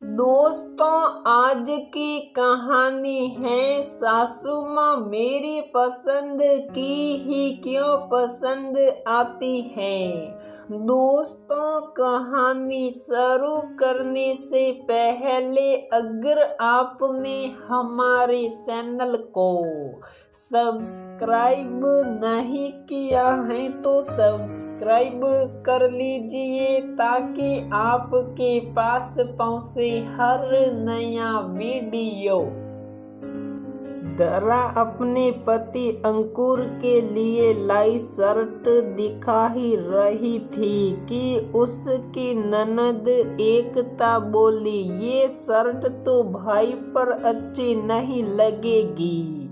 दोस्तों, आज की कहानी है सासू माँ मेरी पसंद की ही क्यों पसंद आती है। दोस्तों, कहानी शुरू करने से पहले अगर आपने हमारे चैनल को सब्सक्राइब नहीं किया है तो सब्सक्राइब कर लीजिए ताकि आपके पास पहुंचे हर नया वीडियो। दरा अपने पति अंकुर के लिए लाई शर्ट दिखा ही रही थी कि उसकी ननद एकता बोली, ये शर्ट तो भाई पर अच्छी नहीं लगेगी,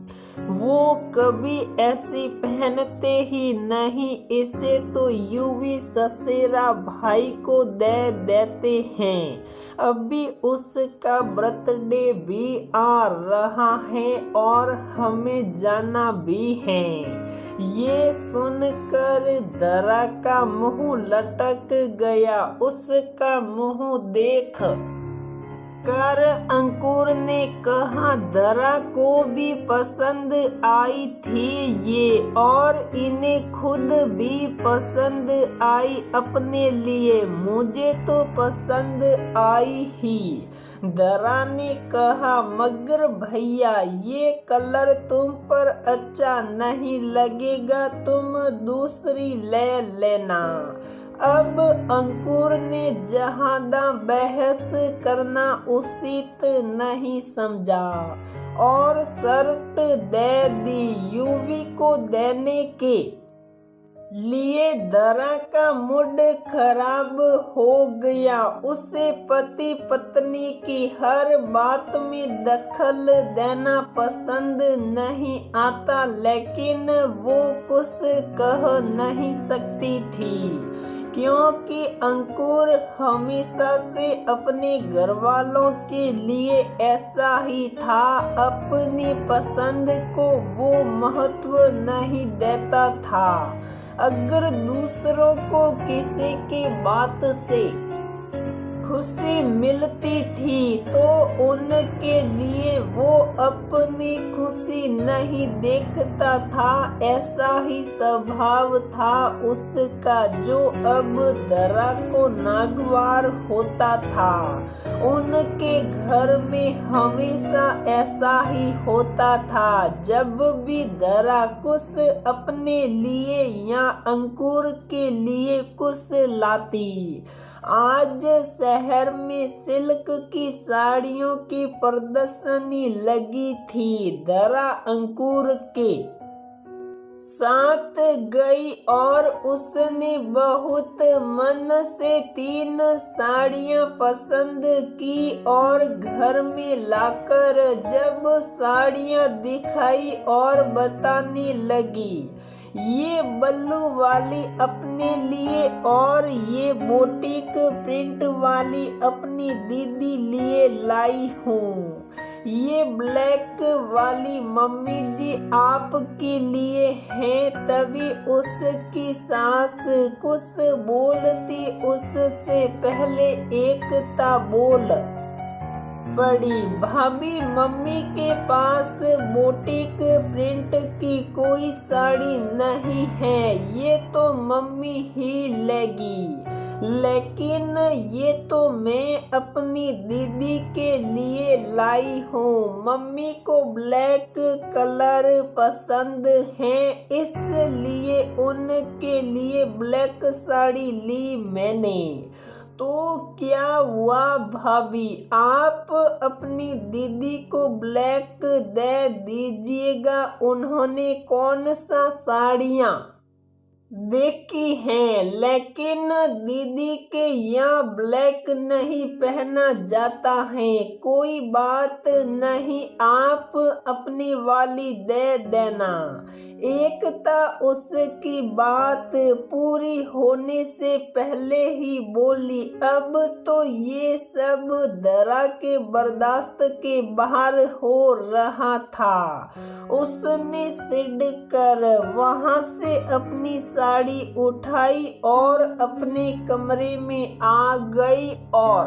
वो कभी ऐसी पहनते ही नहीं, इसे तो यूवी ससेरा भाई को दे देते हैं। अभी उसका बर्थडे भी आ रहा है और हमें जाना भी है। ये सुनकर दरा का मुंह लटक गया। उसका मुंह देख कर अंकुर ने कहा, दरा को भी पसंद आई थी ये, और इन्हें खुद भी पसंद आई अपने लिए, मुझे तो पसंद आई ही। दरा ने कहा, मगर भैया ये कलर तुम पर अच्छा नहीं लगेगा, तुम दूसरी ले लेना। अब अंकुर ने ज्यादा बहस करना उचित नहीं समझा और शर्ट दे दी। यूवी को देने के लिए दरा का मूड खराब हो गया। उसे पति पत्नी की हर बात में दखल देना पसंद नहीं आता, लेकिन वो कुछ कह नहीं सकती थी क्योंकि अंकुर हमेशा से अपने घर वालों के लिए ऐसा ही था। अपनी पसंद को वो महत्व नहीं देता था। अगर दूसरों को किसी की बात से खुशी मिलती थी तो उनके लिए वो अपनी खुशी नहीं देखता था। ऐसा ही स्वभाव था उसका जो अब दरा को नागवार होता था। उनके घर में हमेशा ऐसा ही होता था। जब भी दरा कुछ अपने लिए या अंकुर के लिए कुछ लाती। आज शहर में सिल्क की साड़ियों की प्रदर्शनी लगी थी। दरा अंकुर के साथ गई और उसने बहुत मन से 3 साड़ियां पसंद की और घर में लाकर जब साड़ियां दिखाई और बताने लगी, ये बल्लू वाली अपने लिए और ये बुटीक प्रिंट वाली अपनी दीदी लिए लाई हूँ। ये ब्लैक वाली मम्मी जी आपके लिए है। तभी उसकी सास कुछ बोलती उससे पहले एकता बोल पड़ी, भाभी मम्मी के पास बुटीक प्रिंट की कोई साड़ी नहीं है, ये तो मम्मी ही लेगी, लेकिन ये तो मैं अपनी दीदी के लिए लाई हूँ। मम्मी को ब्लैक कलर पसंद है इसलिए उनके लिए ब्लैक साड़ी ली मैंने। तो क्या हुआ भाभी, आप अपनी दीदी को ब्लैक दे दीजिएगा। उन्होंने कौन सा साड़ियाँ देखी हैं, लेकिन दीदी के यहाँ ब्लैक नहीं पहना जाता है। कोई बात नहीं, आप अपनी वाली दे देना। एकता उसकी बात पूरी होने से पहले ही बोली। अब तो ये सब दरा के बर्दाश्त के बाहर हो रहा था। उसने सिड़ कर वहां से अपनी साड़ी उठाई और अपने कमरे में आ गई और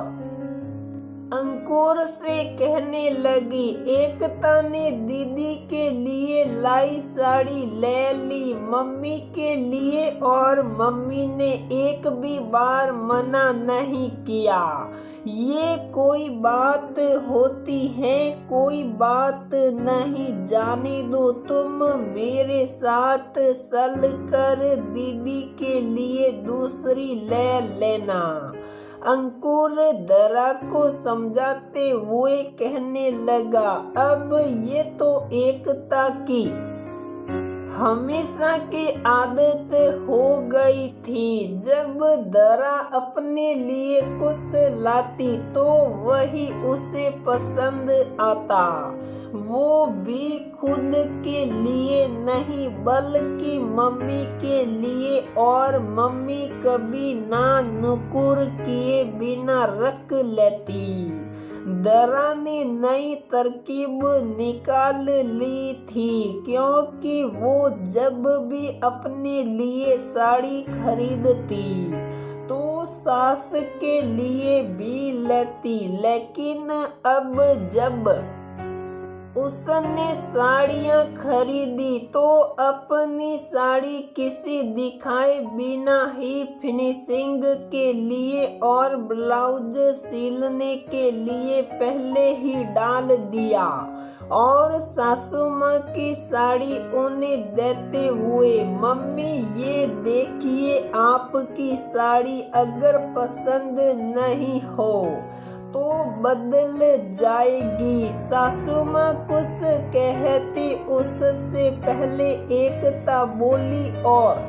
अंकुर से कहने लगी, एकता ने दीदी के लिए लाई साड़ी ले ली मम्मी के लिए, और मम्मी ने एक भी बार मना नहीं किया। ये कोई बात होती है? कोई बात नहीं, जाने दो, तुम मेरे साथ चल कर दीदी के लिए दूसरी ले लेना। अंकुर दरा को समझाते हुए कहने लगा, अब ये तो एकता की हमेशा की आदत हो गई थी। जब दरा अपने लिए कुछ लाती तो वही उसे पसंद आता, वो भी खुद के लिए नहीं बल्कि मम्मी के लिए, और मम्मी कभी ना नुकुर किए बिना रख लेती। दरा ने नई तरकीब निकाल ली थी, क्योंकि वो जब भी अपने लिए साड़ी खरीदती तो सास के लिए भी लेती, लेकिन अब जब उसने साड़ियाँ खरीदी तो अपनी साड़ी किसी दिखाए बिना ही फिनिशिंग के लिए और ब्लाउज सिलने के लिए पहले ही डाल दिया, और सासू माँ की साड़ी उन्हें देते हुए, मम्मी ये देखिए आपकी साड़ी, अगर पसंद नहीं हो तो बदल जाएगी। सासू माँ कुछ कहती उससे पहले एकता बोली, और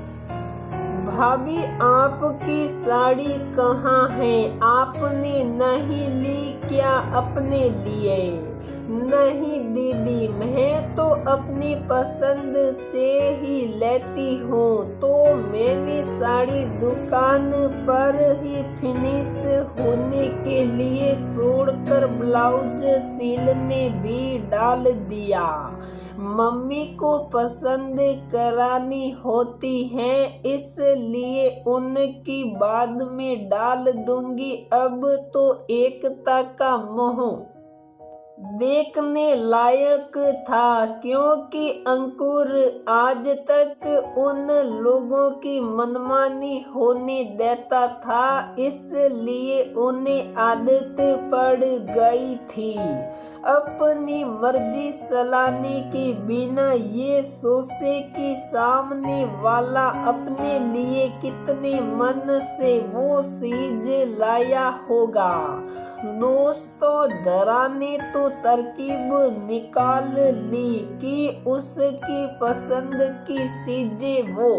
भाभी आपकी साड़ी कहाँ है? आपने नहीं ली क्या अपने लिए? नहीं दीदी, मैं तो अपनी पसंद से ही लेती हूँ, तो मैंने साड़ी दुकान पर ही फिनिश होने के लिए छोड़कर ब्लाउज सिलने भी डाल दिया। मम्मी को पसंद करानी होती है, इसलिए उनकी बाद में डाल दूंगी। अब तो एकता का मुँह देखने लायक था, क्योंकि अंकुर आज तक उन लोगों की मनमानी होने देता था, इसलिए उन्हें आदत पड़ गई थी अपनी मर्जी चलाने के बिना ये सोचे कि सामने वाला अपने लिए कितने मन से वो चीज लाया होगा। दोस्तों, दरा ने तो तरकीब निकाल ली कि उसकी पसंद की चीजें वो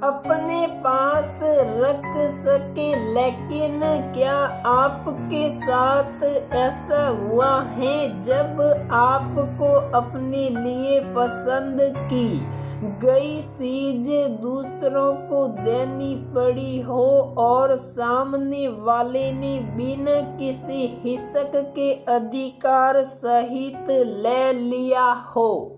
अपने पास रख सके, लेकिन क्या आपके साथ ऐसा हुआ है जब आपको अपने लिए पसंद की गई चीज दूसरों को देनी पड़ी हो और सामने वाले ने बिना किसी हिचक के अधिकार सहित ले लिया हो?